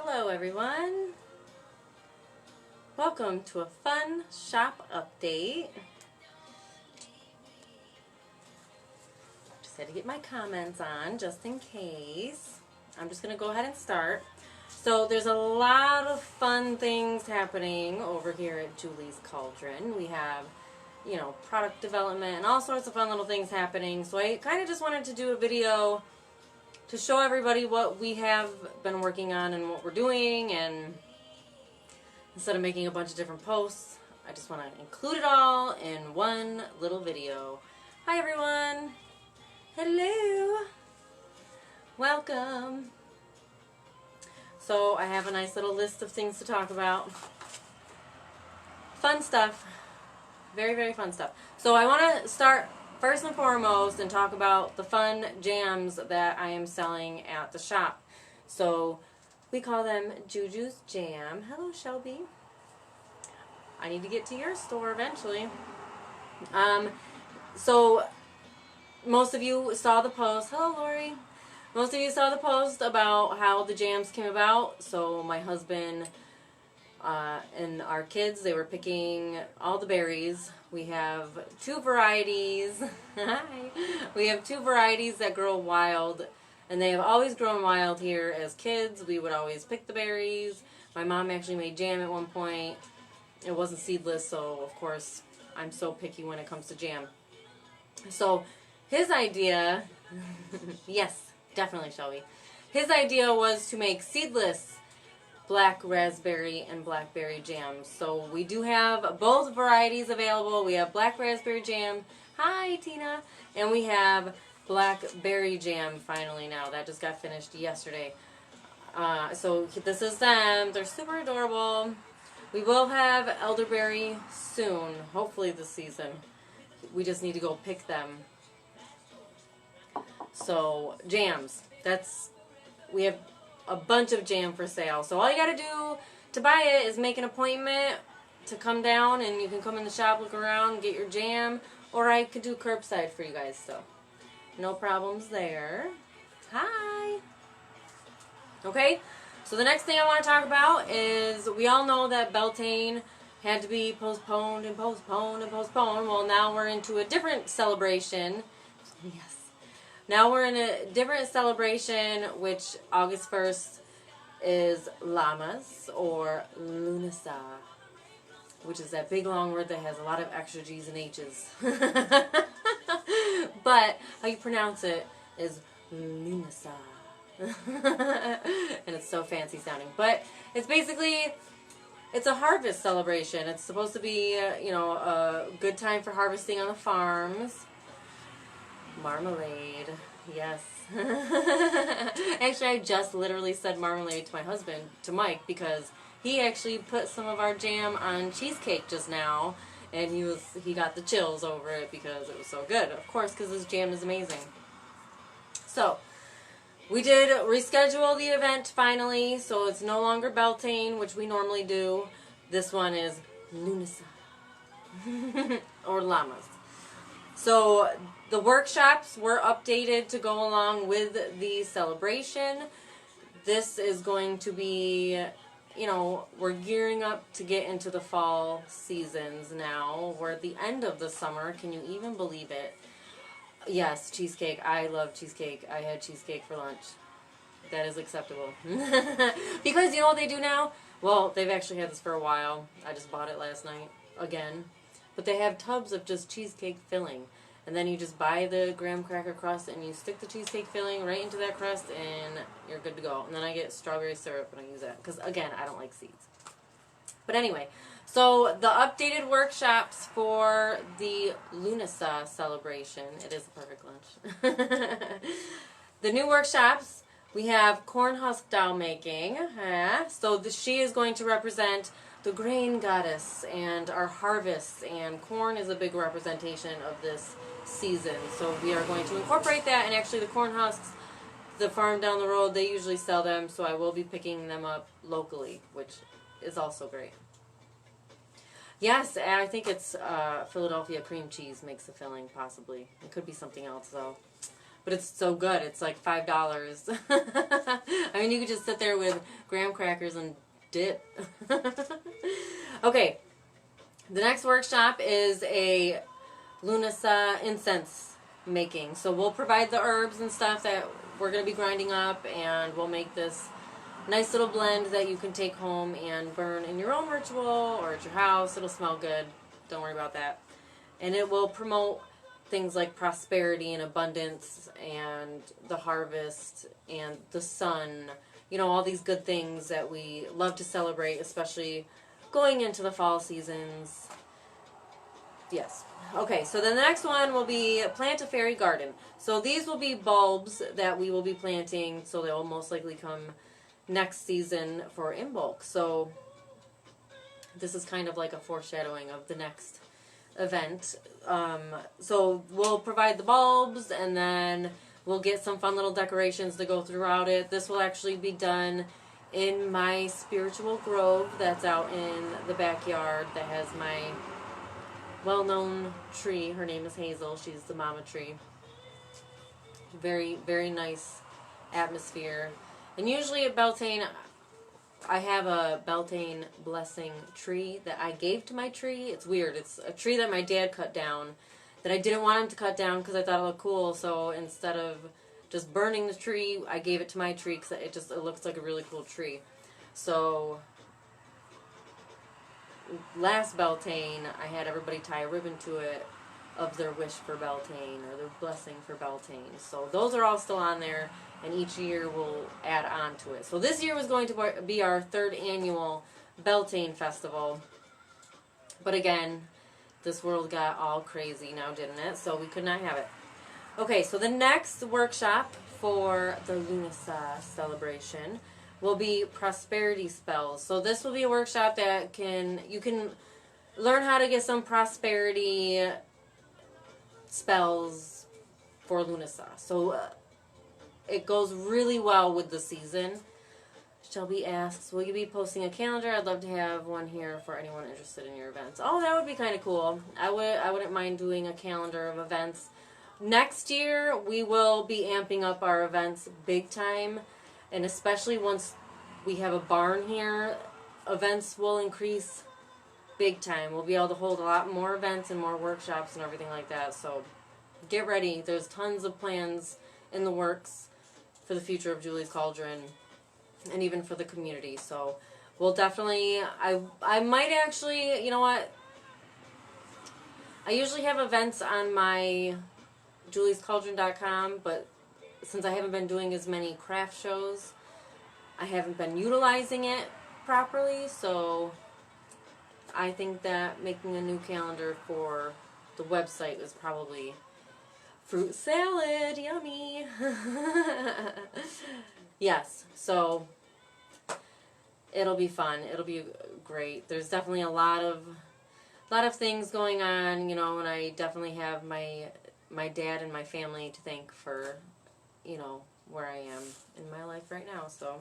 Hello everyone. Welcome to a fun shop update. Just had to get my comments on just in case. I'm just going to go ahead and start. So there's a lot of fun things happening over here at Julie's Cauldron. We have, product development and all sorts of fun little things happening. So I kind of just wanted to do a video to show everybody what we have been working on and what we're doing, and instead of making a bunch of different posts, I just want to include it all in one little video. Hi everyone! Hello! Welcome! So I have a nice little list of things to talk about. Fun stuff. Very, very fun stuff. So I want to start first and foremost and talk about the fun jams that I am selling at the shop. So we call them Juju's Jam. Hello, Shelby. I need to get to your store eventually. So most of you saw the post. Hello, Lori. Most of you saw the post about how the jams came about. So my husband and our kids, they were picking all the berries. We have two varieties. Hi. We have two varieties that grow wild, and they have always grown wild here as kids. We would always pick the berries. My mom actually made jam at one point. It wasn't seedless, so of course I'm so picky when it comes to jam. So his idea, yes, definitely Shelby. His idea was to make seedless black raspberry and blackberry jam. So we do have both varieties available. We have black raspberry jam. Hi, Tina. And we have blackberry jam finally now. That just got finished yesterday. So this is them. They're super adorable. We will have elderberry soon, hopefully this season. We just need to go pick them. So jams. We have a bunch of jam for sale. So all you gotta do to buy it is make an appointment to come down, and you can come in the shop, look around, get your jam, or I could do curbside for you guys, so no problems there. Hi! Okay, so the next thing I want to talk about is, we all know that Beltane had to be postponed and postponed and postponed. Well, now we're into a different celebration. Yes. Now we're in a different celebration, which August 1st is Llamas, or Lunasah, which is that big long word that has a lot of extra G's and H's. But how you pronounce it is Lunasah. And it's so fancy sounding. But it's basically, it's a harvest celebration. It's supposed to be, a good time for harvesting on the farms. Marmalade, yes. Actually, I just literally said marmalade to my husband, to Mike, because he actually put some of our jam on cheesecake just now, and he got the chills over it because it was so good. Of course, because this jam is amazing. So we did reschedule the event finally, so it's no longer Beltane, which we normally do. This one is Lunasah, or Llamas. So the workshops were updated to go along with the celebration. This is going to be, we're gearing up to get into the fall seasons now. We're at the end of the summer. Can you even believe it? Yes, cheesecake. I love cheesecake. I had cheesecake for lunch. That is acceptable. Because you know what they do now? Well, they've actually had this for a while. I just bought it last night again. But they have tubs of just cheesecake filling. And then you just buy the graham cracker crust and you stick the cheesecake filling right into that crust and you're good to go. And then I get strawberry syrup and I use that. Because, again, I don't like seeds. But anyway, so the updated workshops for the Lunasah celebration. It is the perfect lunch. The new workshops, we have corn husk dough making. So she is going to represent the grain goddess and our harvest, and corn is a big representation of this season. So we are going to incorporate that, and actually the corn husks, the farm down the road, they usually sell them, so I will be picking them up locally, which is also great. Yes, I think it's Philadelphia cream cheese makes the filling, possibly. It could be something else, though. But it's so good. It's like $5. I I mean, you could just sit there with graham crackers and dip. Okay, the next workshop is a Lunasah incense making. So we'll provide the herbs and stuff that we're going to be grinding up, and we'll make this nice little blend that you can take home and burn in your own ritual or at your house. It'll smell good. Don't worry about that. And it will promote things like prosperity and abundance and the harvest and the sun. You know, all these good things that we love to celebrate, especially going into the fall seasons. Yes. Okay, so then the next one will be plant a fairy garden. So these will be bulbs that we will be planting, so they will most likely come next season for in bulk. So this is kind of like a foreshadowing of the next event. So we'll provide the bulbs, and then we'll get some fun little decorations to go throughout it. This will actually be done in my spiritual grove that's out in the backyard that has my well-known tree. Her name is Hazel. She's the mama tree. Very, very nice atmosphere. And usually at Beltane, I have a Beltane blessing tree that I gave to my tree. It's weird. It's a tree that my dad cut down that I didn't want him to cut down because I thought it looked cool. So instead of just burning the tree, I gave it to my tree because it looks like a really cool tree. So last Beltane, I had everybody tie a ribbon to it of their wish for Beltane or their blessing for Beltane. So those are all still on there, and each year we'll add on to it. So this year was going to be our 3rd annual Beltane Festival. But again, this world got all crazy now, didn't it? So we could not have it. Okay, so the next workshop for the Lunasah celebration will be prosperity spells. So this will be a workshop that you can learn how to get some prosperity spells for Lunasah. So it goes really well with the season. Shelby asks, will you be posting a calendar? I'd love to have one here for anyone interested in your events. Oh, that would be kind of cool. I wouldn't mind doing a calendar of events. Next year, we will be amping up our events big time. And especially once we have a barn here, events will increase big time. We'll be able to hold a lot more events and more workshops and everything like that. So get ready. There's tons of plans in the works for the future of Julie's Cauldron and even for the community. So we'll definitely, I might actually, you know what? I usually have events on my juliescauldron.com, but since I haven't been doing as many craft shows, I haven't been utilizing it properly, so I think that making a new calendar for the website is probably fruit salad, yummy. Yes, so it'll be fun. It'll be great. There's definitely a lot of things going on, you know, and I definitely have my dad and my family to thank for, you know, where I am in my life right now. So,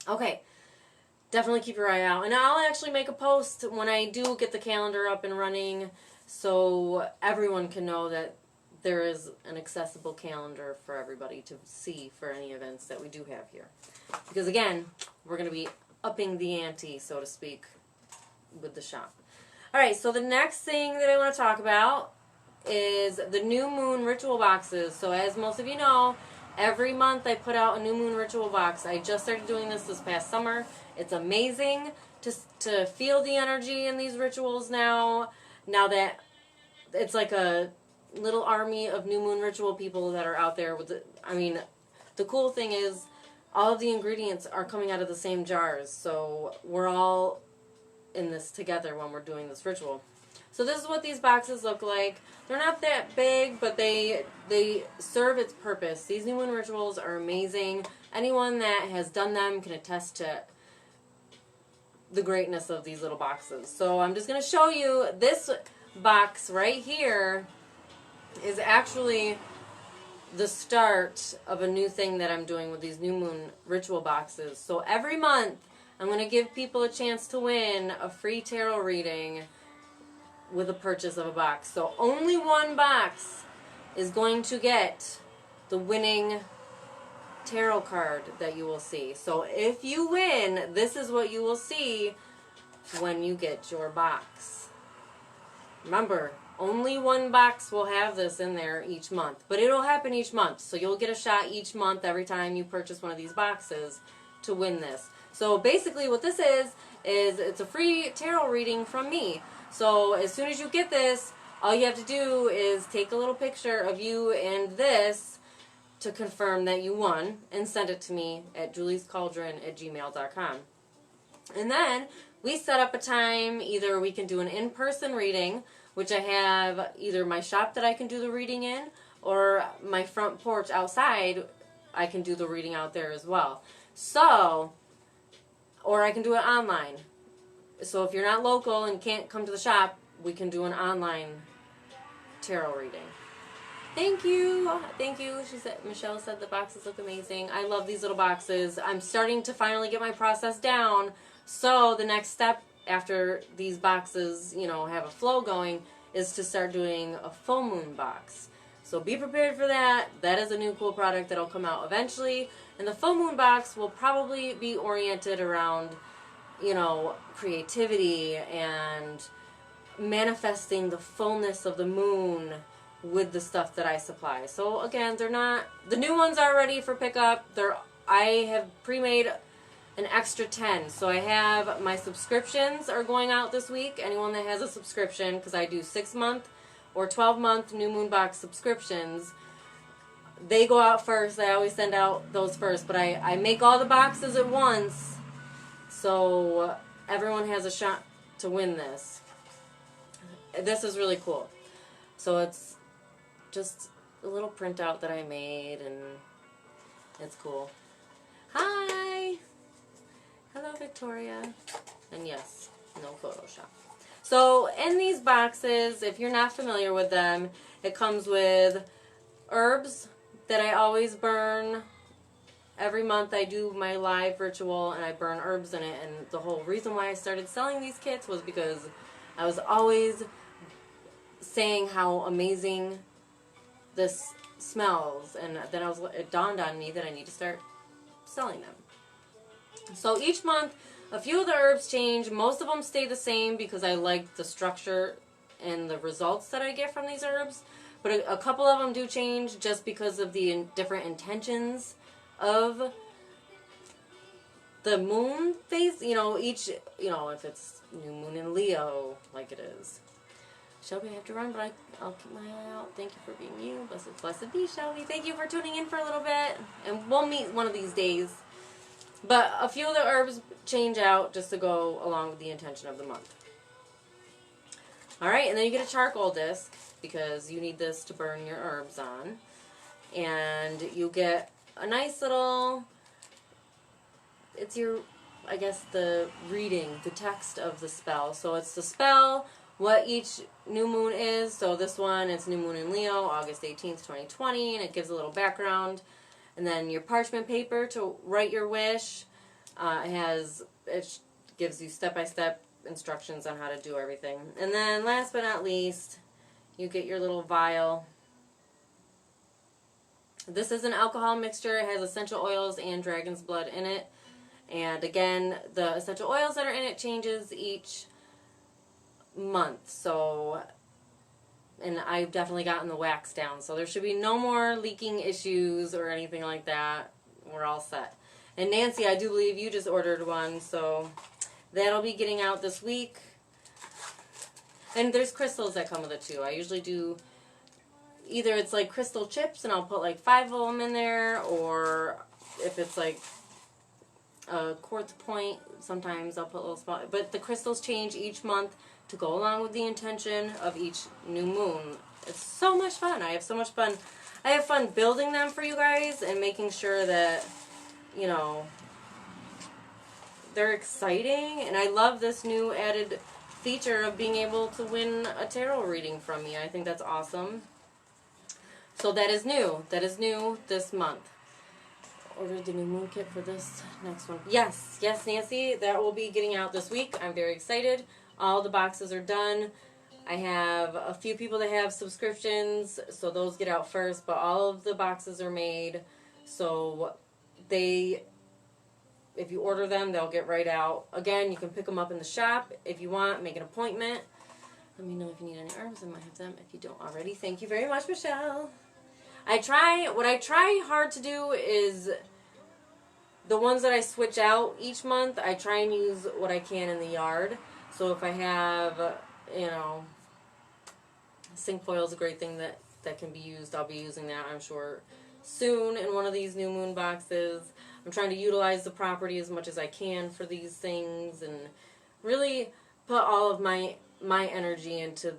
okay, definitely keep your eye out. And I'll actually make a post when I do get the calendar up and running so everyone can know that there is an accessible calendar for everybody to see for any events that we do have here. Because again, we're going to be upping the ante, so to speak, with the shop. Alright, so the next thing that I want to talk about is the new moon ritual boxes. So as most of you know, every month I put out a new moon ritual box. I just started doing this past summer. It's amazing to feel the energy in these rituals now that it's like a little army of new moon ritual people that are out there with the cool thing is all of the ingredients are coming out of the same jars, so we're all in this together when we're doing this ritual. So this is what these boxes look like. They're not that big, but they serve its purpose. These new moon rituals are amazing. Anyone that has done them can attest to the greatness of these little boxes. So I'm just going to show you this box right here is actually the start of a new thing that I'm doing with these new moon ritual boxes. So every month I'm going to give people a chance to win a free tarot reading with a purchase of a box. So only one box is going to get the winning tarot card that you will see. So if you win, this is what you will see when you get your box. Remember, only one box will have this in there each month, but it'll happen each month. So you'll get a shot each month every time you purchase one of these boxes to win this. So basically what this is it's a free tarot reading from me. So as soon as you get this, all you have to do is take a little picture of you and this to confirm that you won and send it to me at juliescauldron@gmail.com. And then we set up a time. Either we can do an in-person reading, which I have either my shop that I can do the reading in, or my front porch outside, I can do the reading out there as well. So, or I can do it online. So if you're not local and can't come to the shop, we can do an online tarot reading. Thank you. Thank you. Michelle said the boxes look amazing. I love these little boxes. I'm starting to finally get my process down. So the next step after these boxes, you know, have a flow going is to start doing a full moon box. So be prepared for that. That is a new cool product that'll come out eventually. And the full moon box will probably be oriented around, you know, creativity and manifesting the fullness of the moon with the stuff that I supply. So again, they're not, the new ones are ready for pickup. I have pre-made an extra 10. So I have my subscriptions are going out this week. Anyone that has a subscription, because I do 6-month or 12-month new moon box subscriptions, they go out first. I always send out those first, but I make all the boxes at once, so everyone has a shot to win this. This is really cool. So it's just a little printout that I made, and it's cool. Hi! Hello, Victoria. And yes, no Photoshop. So in these boxes, if you're not familiar with them, it comes with herbs that I always burn. Every month I do my live ritual and I burn herbs in it. And the whole reason why I started selling these kits was because I was always saying how amazing this smells. And then it dawned on me that I need to start selling them. So each month, a few of the herbs change. Most of them stay the same because I like the structure and the results that I get from these herbs. But a couple of them do change just because of the different intentions of the moon phase. You know, each, you know, if it's new moon in Leo, like it is. Shelby, I have to run, but I'll keep my eye out. Thank you for being you. Blessed be, Shelby. Thank you for tuning in for a little bit. And we'll meet one of these days. But a few of the herbs change out just to go along with the intention of the month. Alright, and then you get a charcoal disc because you need this to burn your herbs on. And you get a nice little, it's your, I guess, the reading, the text of the spell. So it's the spell, what each new moon is. So this one, it's new moon in Leo, August 18th, 2020, and it gives a little background. And then your parchment paper to write your wish. It gives you step-by-step instructions on how to do everything. And then last but not least, you get your little vial. This is an alcohol mixture. It has essential oils and dragon's blood in it. And again, the essential oils that are in it changes each month. So, and I've definitely gotten the wax down. So there should be no more leaking issues or anything like that. We're all set. And Nancy, I do believe you just ordered one. So that'll be getting out this week. And there's crystals that come with it too. I usually do, either it's like crystal chips and I'll put like 5 of them in there. Or if it's like a quartz point, sometimes I'll put a little small. But the crystals change each month to go along with the intention of each new moon. It's so much fun. I have so much fun. I have fun building them for you guys and making sure that, you know, they're exciting. And I love this new added feature of being able to win a tarot reading from me. I think that's awesome. So that is new. That is new this month. Ordered the new moon kit for this next one. Yes, Nancy. That will be getting out this week. I'm very excited. All the boxes are done. I have a few people that have subscriptions, so those get out first, but all of the boxes are made. So if you order them, they'll get right out. Again, you can pick them up in the shop if you want. Make an appointment. Let me know if you need any herbs. I might have them if you don't already. Thank you very much, Michelle. What I try hard to do is the ones that I switch out each month, I try and use what I can in the yard. So if I have, zinc foil is a great thing that can be used. I'll be using that, I'm sure, soon in one of these new moon boxes. I'm trying to utilize the property as much as I can for these things and really put all of my energy into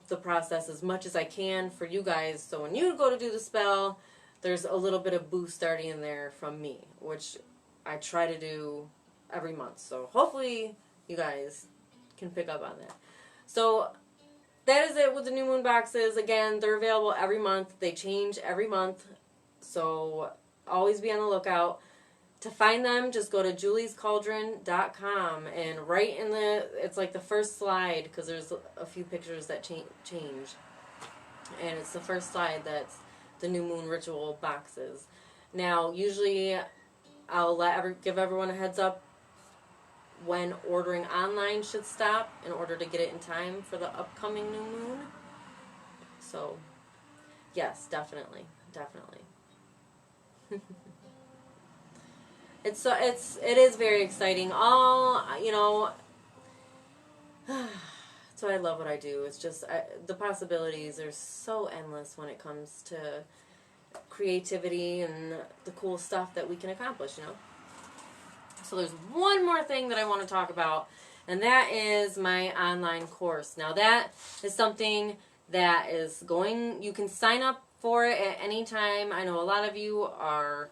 the process as much as I can for you guys. So when you go to do the spell, there's a little bit of boost already in there from me, which I try to do every month. So hopefully you guys can pick up on that. So that is it with the new moon boxes. Again, they're available every month. They change every month. So always be on the lookout. To find them, just go to juliescauldron.com and right in it's like the first slide, because there's a few pictures that change. And it's the first slide that's the new moon ritual boxes. Now, usually I'll give everyone a heads up when ordering online should stop in order to get it in time for the upcoming new moon. So, yes, definitely. It is very exciting. That's why I love what I do. It's just the possibilities are so endless when it comes to creativity and the cool stuff that we can accomplish, So there's one more thing that I want to talk about, and that is my online course. Now that is something that is you can sign up for it at any time. I know a lot of you are,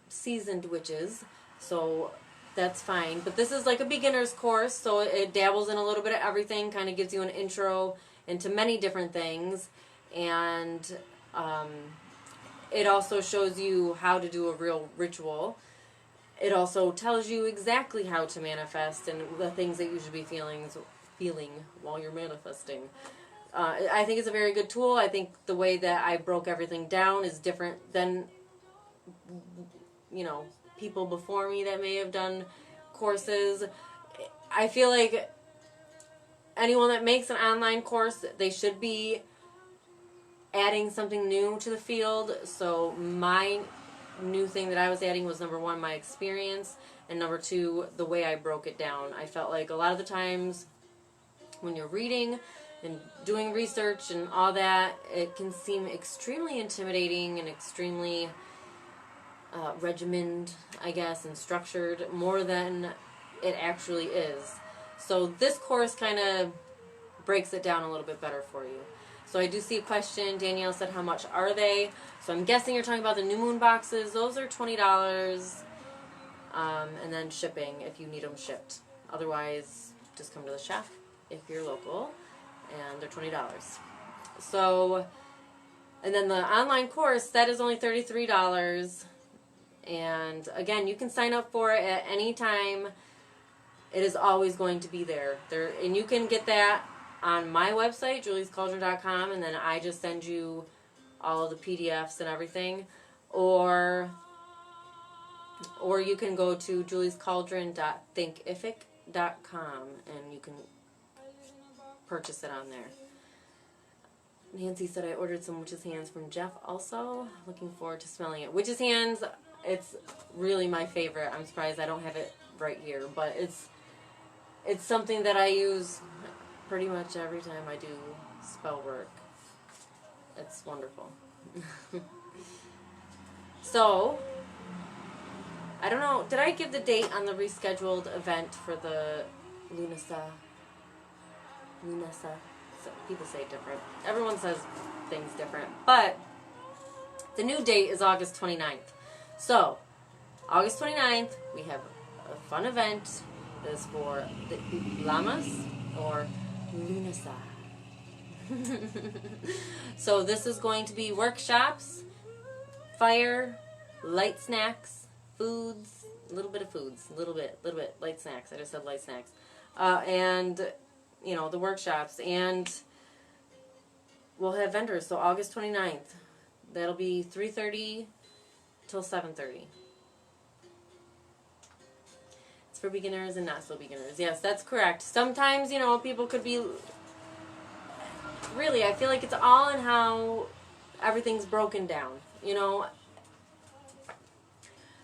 seasoned witches, so that's fine. But this is like a beginner's course, so it dabbles in a little bit of everything, kind of gives you an intro into many different things, and it also shows you how to do a real ritual. It also tells you exactly how to manifest and the things that you should be feeling while you're manifesting. I think it's a very good tool. I think the way that I broke everything down is different than people before me that may have done courses. I feel like anyone that makes an online course, they should be adding something new to the field. So my new thing that I was adding was, number one, my experience, and number two, the way I broke it down. I felt like a lot of the times when you're reading and doing research and all that, it can seem extremely intimidating and extremely regimented, I guess, and structured more than it actually is. So this course kind of breaks it down a little bit better for you. So I do see a question. Danielle said, how much are they? So I'm guessing you're talking about the new moon boxes. Those are $20, and then shipping if you need them shipped. Otherwise, just come to the shop if you're local, and they're $20. So, and then the online course, that is only $33. And again, you can sign up for it at any time. It is always going to be there. And you can get that on my website, juliescauldron.com, and then I just send you all of the PDFs and everything. Or you can go to juliescauldron.thinkific.com and you can purchase it on there. Nancy said I ordered some Witch's Hands from Jeff also. Looking forward to smelling it. Witch's Hands, it's really my favorite. I'm surprised I don't have it right here, but it's something that I use pretty much every time I do spell work. It's wonderful. So, I don't know, did I give the date on the rescheduled event for the Lunasah? So people say it different. Everyone says things different. But the new date is August 29th. So, August 29th, we have a fun event. This is for the Llamas or Lunasah. So this is going to be workshops, fire, light snacks, foods, a little bit, light snacks. I just said light snacks. And, the workshops. And we'll have vendors. So August 29th, that'll be 3:30 till 7:30. It's for beginners and not so beginners. Yes, that's correct. Sometimes, you know, people could be... Really, I feel like it's all in how everything's broken down. You know,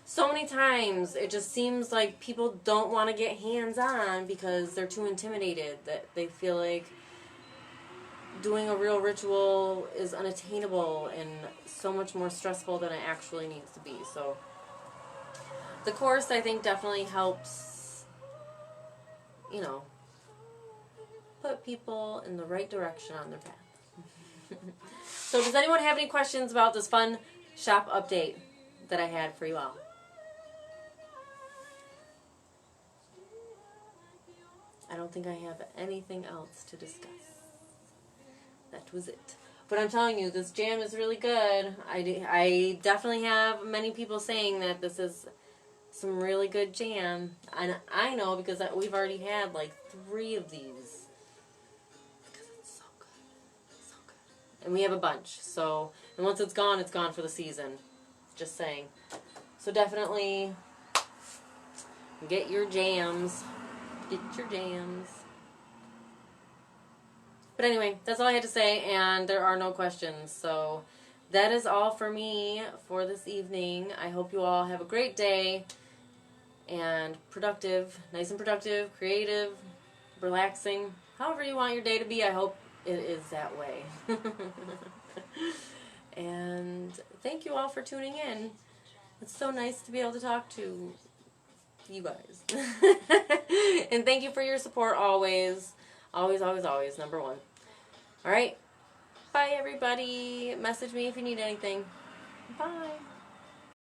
so many times it just seems like people don't want to get hands-on because they're too intimidated, that they feel like doing a real ritual is unattainable and so much more stressful than it actually needs to be. So the course, I think, definitely helps, you know, put people in the right direction on their path. So does anyone have any questions about this fun shop update that I had for you all? I don't think I have anything else to discuss. That was it. But I'm telling you, this jam is really good. I definitely have many people saying that this is some really good jam. And I know because we've already had like 3 of these. Because it's so good. So good. And we have a bunch. So, and once it's gone for the season. Just saying. So definitely get your jams. Get your jams. But anyway, that's all I had to say, and there are no questions. So that is all for me for this evening. I hope you all have a great day and productive, nice and productive, creative, relaxing, however you want your day to be. I hope it is that way. And thank you all for tuning in. It's so nice to be able to talk to you guys. And thank you for your support always. Always, always, always. Number 1. Alright. Bye, everybody. Message me if you need anything. Bye.